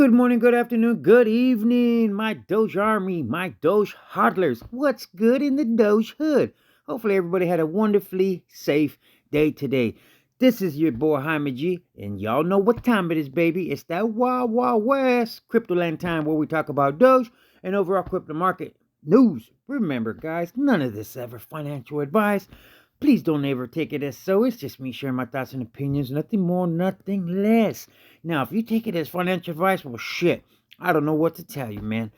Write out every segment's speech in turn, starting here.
Good morning, good afternoon, good evening, my Doge army, my Doge hodlers. What's good in the Doge hood? Hopefully, everybody had a wonderfully safe day today. This is your boy Jaime G, and y'all know what time it is, baby. It's that Wild Wild West crypto land time where we talk about Doge and overall crypto market news. Remember, guys, none of this ever financial advice. Please don't ever take it as so. It's just me sharing my thoughts and opinions. Nothing more, nothing less. Now, if you take it as financial advice, well, shit. I don't know what to tell you, man.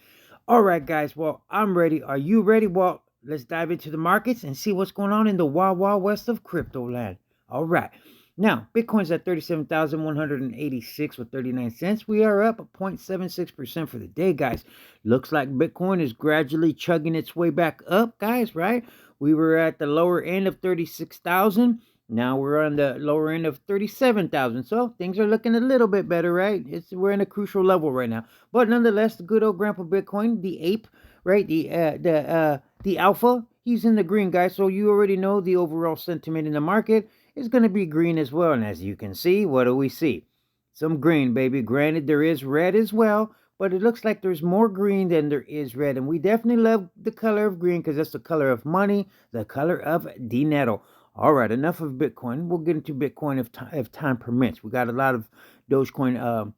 All right, guys. Well, I'm ready. Are you ready? Well, let's dive into the markets and see what's going on in the wild, wild west of crypto land. All right. Now, Bitcoin's at 37,186 with 39 cents. We are up 0.76% for the day, guys. Looks like Bitcoin is gradually chugging its way back up, guys, right? We were at the lower end of 36,000. Now we're on the lower end of 37,000. So things are looking a little bit better, right? We're in a crucial level right now. But nonetheless, the good old Grandpa Bitcoin, the ape, right? The alpha, he's in the green, guys. So you already know the overall sentiment in the market is going to be green as well. And as you can see, what do we see? Some green, baby. Granted, there is red as well, but it looks like there's more green than there is red. And we definitely love the color of green because that's the color of money, the color of dinero. All right, enough of Bitcoin. We'll get into Bitcoin if time permits. We got a lot of Dogecoin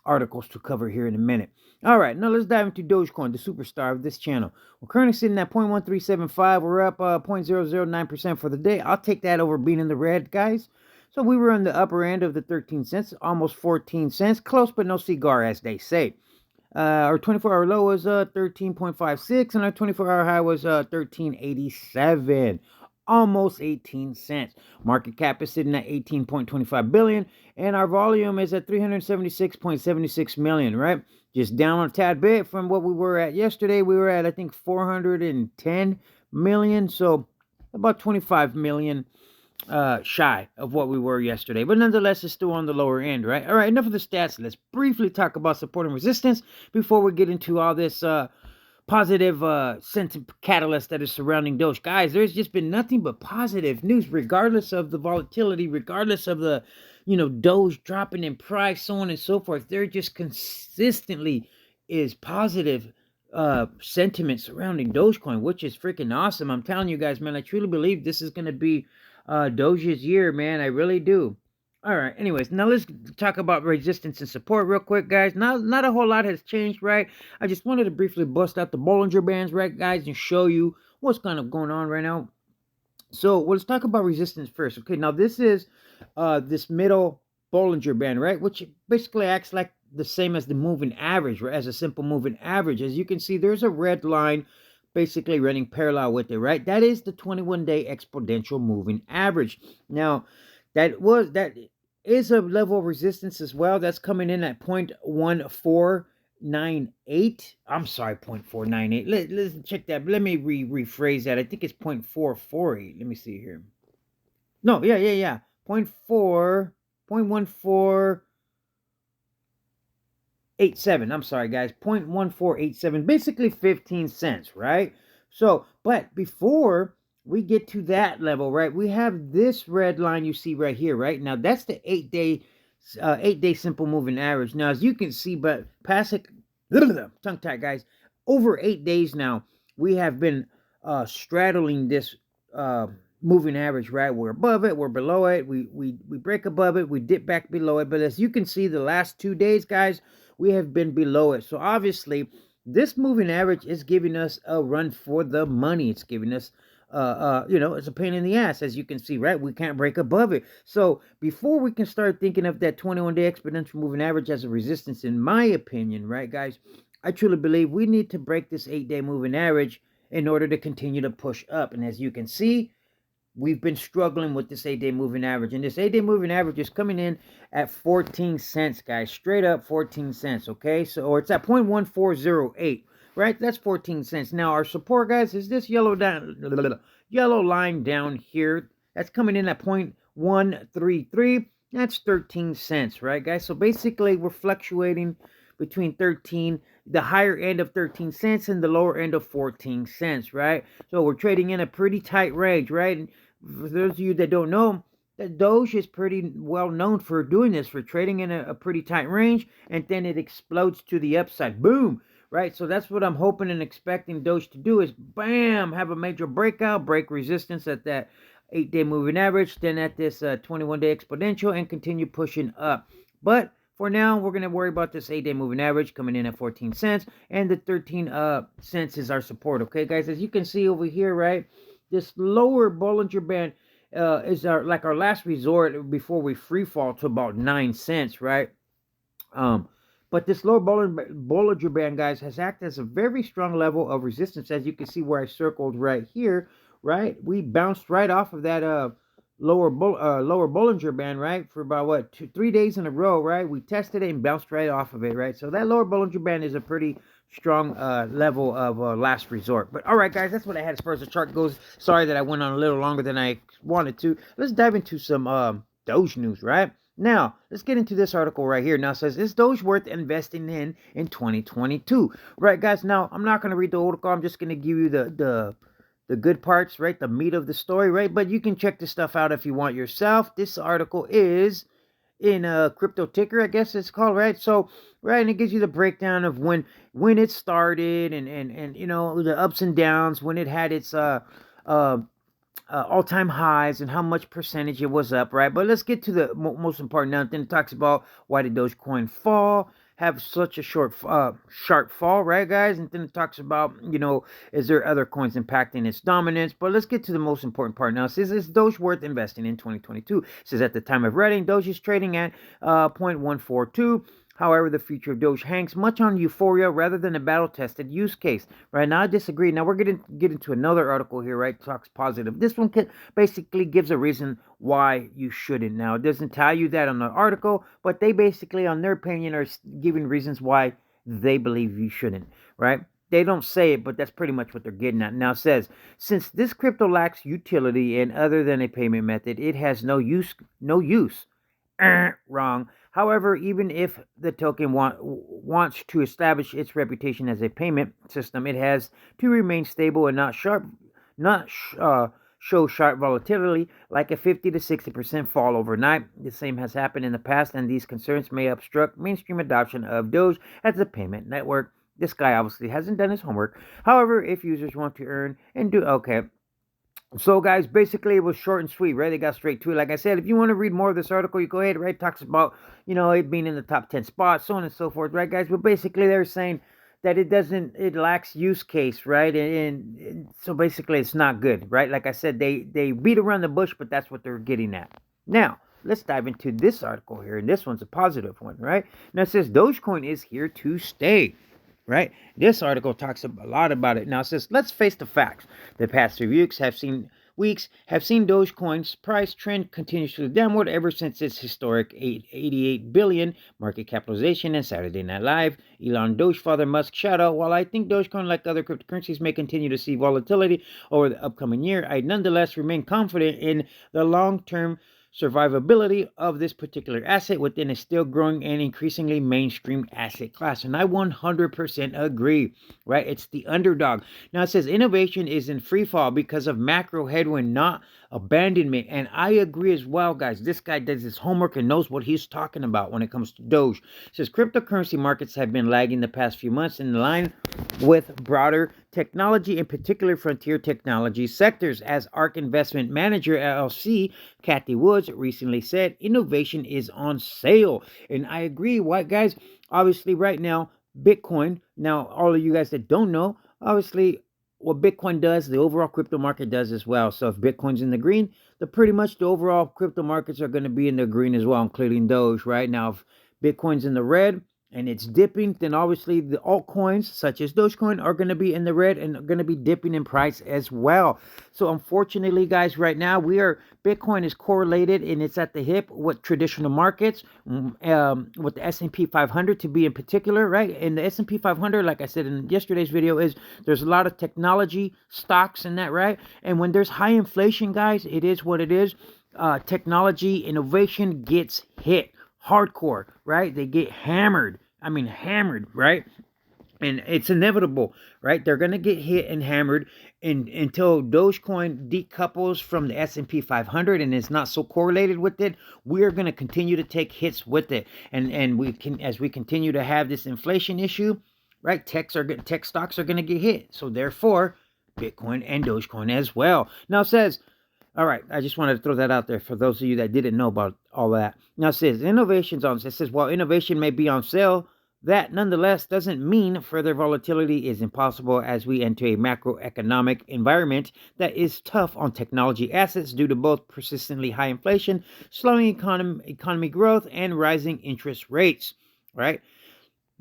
articles to cover here in a minute. All right, now let's dive into Dogecoin, the superstar of this channel. We're currently sitting at 0.1375. We're up 0.009% for the day. I'll take that over being in the red, guys. So we were on the upper end of the 13 cents, almost 14 cents. Close but no cigar, as they say. Our 24-hour low was 13.56, and our 24-hour high was 13.87. Almost 18 cents. Market cap is sitting at 18.25 billion, and our volume is at 376.76 million, right? Just down a tad bit from what we were at yesterday. We were at, I think, 410 million, so about 25 million shy of what we were yesterday, but nonetheless it's still on the lower end, right? All right, enough of the stats. Let's briefly talk about support and resistance before we get into all this positive sentiment catalyst that is surrounding Doge. Guys, there's just been nothing but positive news, regardless of the volatility, regardless of the Doge dropping in price, so on and so forth. There just consistently is positive sentiment surrounding Dogecoin, which is freaking awesome. I'm telling you guys, man, I truly believe this is going to be Doge's year, man. I really do. All right, anyways, now let's talk about resistance and support real quick, guys. Not a whole lot has changed, right? I just wanted to briefly bust out the Bollinger Bands, right, guys, and show you what's kind of going on right now. So let's talk about resistance first. Okay, now this is this middle Bollinger Band, right, which basically acts like the same as the moving average, right, as a simple moving average. As you can see, there's a red line basically running parallel with it, right? That is the 21-day exponential moving average. Now, that is a level of resistance as well. That's coming in at 0.1498. I'm sorry, 0.498. Let's check that. Let me rephrase that. I think it's 0.448. Let me see here. No, yeah. 0.1487. I'm sorry, guys. 0.1487. Basically 15 cents, right? So, but before we get to that level, right, we have this red line you see right here, right? Now, that's the 8-day simple moving average. Now, as you can see, but past it, tongue-tied, guys, over 8 days now, we have been straddling this moving average, right? We're above it, we're below it, we break above it, we dip back below it. But as you can see, the last 2 days, guys, we have been below it. So obviously, this moving average is giving us a run for the money. It's giving us it's a pain in the ass, as you can see, right? We can't break above it. So before we can start thinking of that 21-day exponential moving average as a resistance, in my opinion, right, guys, I truly believe we need to break this 8-day moving average in order to continue to push up. And as you can see, we've been struggling with this 8-day moving average. And this 8-day moving average is coming in at 14 cents, guys. Straight up 14 cents, okay? So, or it's at 0.1408. Right, that's 14 cents. Now, our support, guys, is this yellow line down here. That's coming in at 0.133. That's 13 cents, right, guys? So basically, we're fluctuating between the higher end of 13 cents and the lower end of 14 cents, right? So we're trading in a pretty tight range, right? And for those of you that don't know, The Doge is pretty well known for doing this, for trading in a pretty tight range, and then it explodes to the upside. Boom! Right? So that's what I'm hoping and expecting Doge to do is, bam, have a major breakout, break resistance at that 8-day moving average, then at this 21-day exponential, and continue pushing up. But for now, we're going to worry about this 8-day moving average coming in at 14 cents, and the 13 cents is our support. Okay, guys, as you can see over here, right, this lower Bollinger Band is our last resort before we free fall to about 9 cents, right? But this lower Bollinger Band, guys, has acted as a very strong level of resistance, as you can see where I circled right here, right? We bounced right off of that lower Bollinger Band, right, for about what, 3 days in a row, right? We tested it and bounced right off of it, right? So that lower Bollinger Band is a pretty strong level of last resort. But all right, guys, that's what I had as far as the chart goes. Sorry that I went on a little longer than I wanted to. Let's dive into some Doge news, right? Now, let's get into this article right here. Now, it says, is Doge worth investing in 2022? Right, guys, now, I'm not going to read the article. I'm just going to give you the good parts, right? The meat of the story, right? But you can check this stuff out if you want yourself. This article is in a crypto ticker, I guess it's called, right? So, right, and it gives you the breakdown of when it started and you know, the ups and downs, when it had its all-time highs and how much percentage it was up, right? But let's get to the most important now. Then it talks about why did Dogecoin fall, have such a sharp fall, right, guys? And then it talks about, you know, is there other coins impacting its dominance? But let's get to the most important part now. It says, is Doge worth investing in 2022? It says, at the time of writing, Doge is trading at 0.142. However, the future of Doge hangs much on euphoria rather than a battle-tested use case. Right now, I disagree. Now, we're going to get into another article here, right? Talks positive. This one basically gives a reason why you shouldn't. Now, it doesn't tell you that on the article, but they basically, on their opinion, are giving reasons why they believe you shouldn't, right? They don't say it, but that's pretty much what they're getting at. Now, it says, since this crypto lacks utility and other than a payment method, it has no use. Wrong. However, even if the token wants to establish its reputation as a payment system, it has to remain stable and not show sharp volatility like a 50 to 60% fall overnight. The same has happened in the past, and these concerns may obstruct mainstream adoption of Doge as a payment network. This guy obviously hasn't done his homework. However, if users want to earn and do okay. So, guys, basically it was short and sweet, right? They got straight to it. Like I said, if you want to read more of this article, you go ahead, right? It talks about, you know, it being in the top 10 spots, so on and so forth, right, guys? But basically they're saying that it lacks use case, right? And so basically it's not good, right? Like I said, they beat around the bush, but that's what they're getting at. Now, let's dive into this article here, and this one's a positive one, right? Now, it says Dogecoin is here to stay. Right? This article talks a lot about it. Now it says, let's face the facts. The past 3 weeks have seen Dogecoin's price trend continuously downward ever since its historic 88 billion market capitalization and Saturday Night Live. Elon Dogefather Musk shout out, while I think Dogecoin, like other cryptocurrencies, may continue to see volatility over the upcoming year, I nonetheless remain confident in the long-term survivability of this particular asset within a still growing and increasingly mainstream asset class. And I 100% agree, right? It's the underdog. Now it says innovation is in free fall because of macro headwind, not abandonment. And I agree as well, guys. This guy does his homework and knows what he's talking about when it comes to Doge. It says cryptocurrency markets have been lagging the past few months in line with broader technology, in particular frontier technology sectors. As ARK Investment Manager LLC, Kathy Woods, recently said, innovation is on sale. And I agree. Why, guys? Obviously, right now, Bitcoin, now all of you guys that don't know, obviously, what Bitcoin does, the overall crypto market does as well. So if Bitcoin's in the green, pretty much the overall crypto markets are going to be in the green as well, including Doge, right? Now, if Bitcoin's in the red and it's dipping, then obviously the altcoins such as Dogecoin are going to be in the red and are going to be dipping in price as well. So unfortunately, guys, right now Bitcoin is correlated and it's at the hip with traditional markets, with the S&P 500 to be in particular, right? And the S&P 500, like I said in yesterday's video, there's a lot of technology stocks in that, right? And when there's high inflation, guys, it is what it is. Technology innovation gets hit hardcore, right? They get hammered. I mean, hammered, right? and it's inevitable, right? They're going to get hit and hammered until Dogecoin decouples from the S&P 500 and is not so correlated with it. We're going to continue to take hits with it, and we can, as we continue to have this inflation issue, right? Tech stocks are going to get hit, so therefore Bitcoin and Dogecoin as well. Now it says, all right, I just wanted to throw that out there for those of you that didn't know about all that. Now it says innovations on. It says while innovation may be on sale, that nonetheless doesn't mean further volatility is impossible as we enter a macroeconomic environment that is tough on technology assets due to both persistently high inflation, slowing economy growth, and rising interest rates. Right?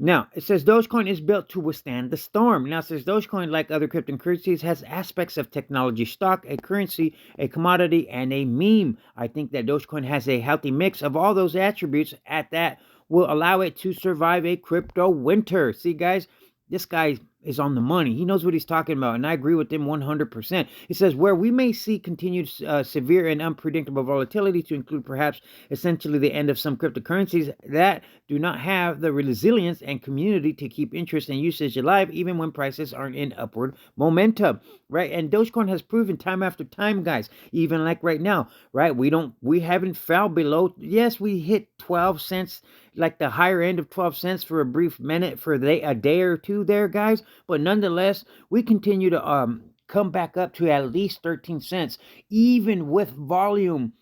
Now, it says Dogecoin is built to withstand the storm. Now, it says Dogecoin, like other cryptocurrencies, has aspects of technology stock, a currency, a commodity, and a meme. I think that Dogecoin has a healthy mix of all those attributes at that will allow it to survive a crypto winter. See, guys, this guy is on the money. He knows what he's talking about, and I agree with him 100%. It says where we may see continued severe and unpredictable volatility, to include perhaps essentially the end of some cryptocurrencies that do not have the resilience and community to keep interest and usage alive, even when prices aren't in upward momentum, right? And Dogecoin has proven time after time, guys, even like right now, right? We haven't fell below. Yes, we hit 12 cents, like the higher end of 12 cents for a brief minute for a day or two there, guys. But nonetheless, we continue to come back up to at least 13 cents, even with volume,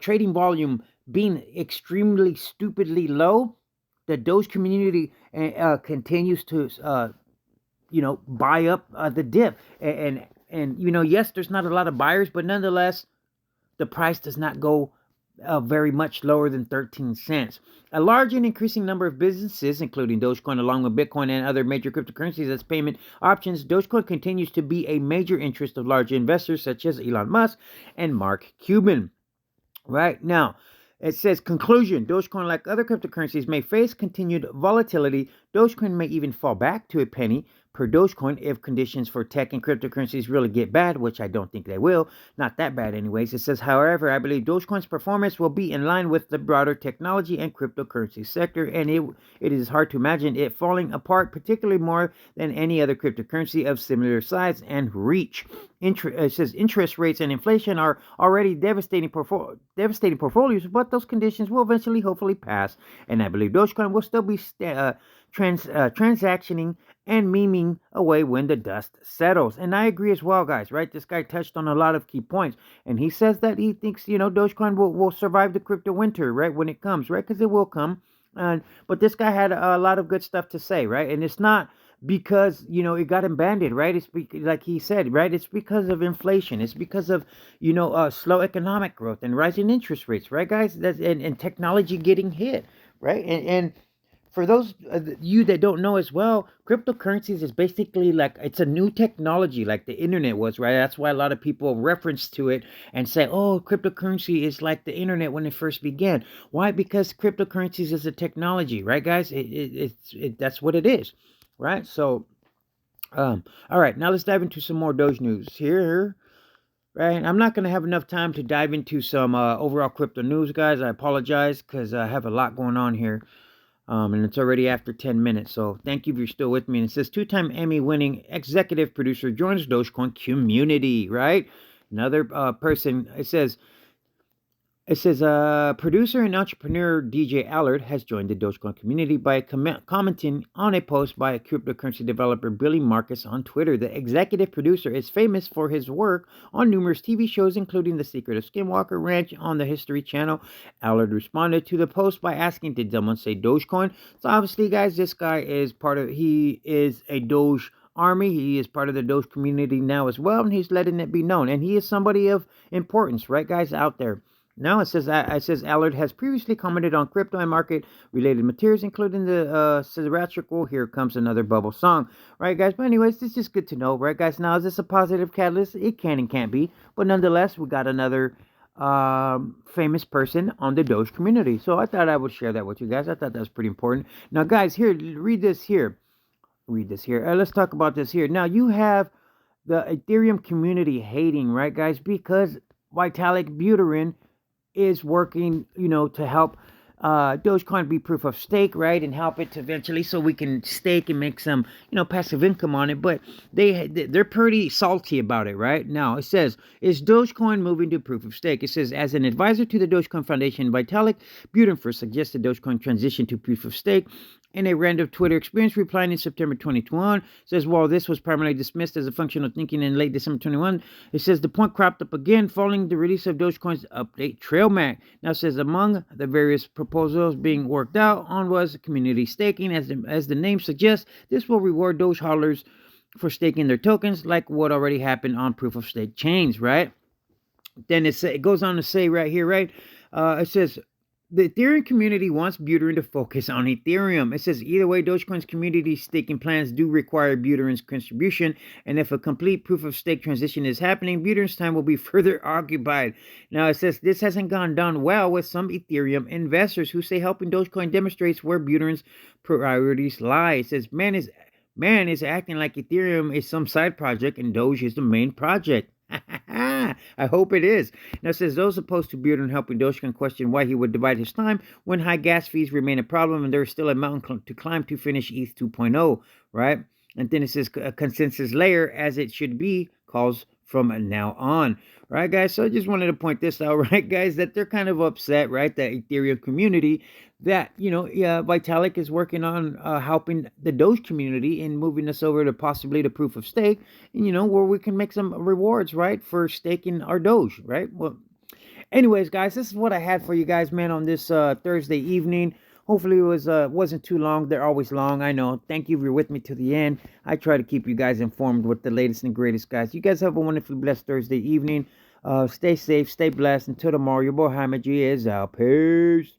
trading volume being extremely stupidly low. The Doge community continues to, buy up the dip. And yes, there's not a lot of buyers, but nonetheless, the price does not go very much lower than 13 cents. A large and increasing number of businesses, including Dogecoin, along with Bitcoin and other major cryptocurrencies as payment options, Dogecoin continues to be a major interest of large investors such as Elon Musk and Mark Cuban. Right now, it says, conclusion, Dogecoin, like other cryptocurrencies, may face continued volatility. Dogecoin may even fall back to a penny per Dogecoin if conditions for tech and cryptocurrencies really get bad, which I don't think they will. Not that bad anyways. It says, however, I believe Dogecoin's performance will be in line with the broader technology and cryptocurrency sector, and it is hard to imagine it falling apart particularly more than any other cryptocurrency of similar size and reach. It says interest rates and inflation are already devastating portfolios, but those conditions will eventually hopefully pass, and I believe Dogecoin will still be transactioning and memeing away when the dust settles. And I agree as well, guys, right? This guy touched on a lot of key points, and he says that he thinks, Dogecoin will survive the crypto winter, right, when it comes, right, because it will come. But this guy had a lot of good stuff to say, right? And it's not because it got abandoned, right? It's like he said, right? It's because of inflation. It's because of slow economic growth and rising interest rates, right, guys? And technology getting hit, right? And for those you that don't know as well, cryptocurrencies is basically like it's a new technology, like the internet was, right? That's why a lot of people reference to it and say, "Oh, cryptocurrency is like the internet when it first began." Why? Because cryptocurrencies is a technology, right, guys? That's what it is, right? So, all right, now let's dive into some more Doge news here. Right, I'm not going to have enough time to dive into some overall crypto news, guys. I apologize because I have a lot going on here. And it's already after 10 minutes, so thank you if you're still with me. And it says two-time Emmy-winning executive producer joins Dogecoin community, right? Another person, it says, producer and entrepreneur DJ Allard has joined the Dogecoin community by commenting on a post by cryptocurrency developer Billy Marcus on Twitter. The executive producer is famous for his work on numerous TV shows, including The Secret of Skinwalker Ranch on the History Channel. Allard responded to the post by asking, did someone say Dogecoin? So obviously, guys, this guy is he is a Doge army. He is part of the Doge community now as well, and he's letting it be known. And he is somebody of importance, right, guys, out there. Now it says Allard has previously commented on crypto and market-related materials, including the satirical "Here Comes Another Bubble" song. Right, guys? But anyways, it's just good to know, right, guys? Now, is this a positive catalyst? It can and can't be. But nonetheless, we got another famous person on the Doge community. So I thought I would share that with you guys. I thought that was pretty important. Now, guys, here, read this here. Let's talk about this here. Now, you have the Ethereum community hating, right, guys? Because Vitalik Buterin is working, to help Dogecoin be proof of stake, right, and help it to eventually so we can stake and make some, passive income on it. But they're pretty salty about it, right? Now it says, is Dogecoin moving to proof of stake? It says, as an advisor to the Dogecoin Foundation, Vitalik Buterin first suggested Dogecoin transition to proof of stake. In a random Twitter experience replying in September 2021, says, while this was primarily dismissed as a function of thinking in late December 21, it says the point cropped up again following the release of Dogecoin's update trail map. Now it says among the various proposals being worked out on was community staking. As the name suggests, this will reward Doge holders for staking their tokens like what already happened on proof of stake chains, right? Then it goes on to say right here, right? It says, the Ethereum community wants Buterin to focus on Ethereum. It says, either way, Dogecoin's community staking plans do require Buterin's contribution, and if a complete proof-of-stake transition is happening, Buterin's time will be further occupied. Now, it says, this hasn't gone down well with some Ethereum investors who say helping Dogecoin demonstrates where Buterin's priorities lie. It says, man is acting like Ethereum is some side project and Doge is the main project. I hope it is. Now it says those opposed to Buterin helping Dogecoin question why he would divide his time when high gas fees remain a problem and there is still a mountain to climb to finish ETH 2.0, right? And then it says a consensus layer, as it should be, calls from now on. Right, guys? So I just wanted to point this out, right, guys, that they're kind of upset, right, that Ethereum community, that, Vitalik is working on helping the Doge community and moving us over to possibly the proof of stake, and, where we can make some rewards, right, for staking our Doge, right? Well, anyways, guys, this is what I had for you guys, man, on this Thursday evening. Hopefully it wasn't too long. They're always long, I know. Thank you if you're with me to the end. I try to keep you guys informed with the latest and greatest, guys. You guys have a wonderfully blessed Thursday evening. Stay safe, stay blessed. Until tomorrow, your boy Jaime G is out. Peace.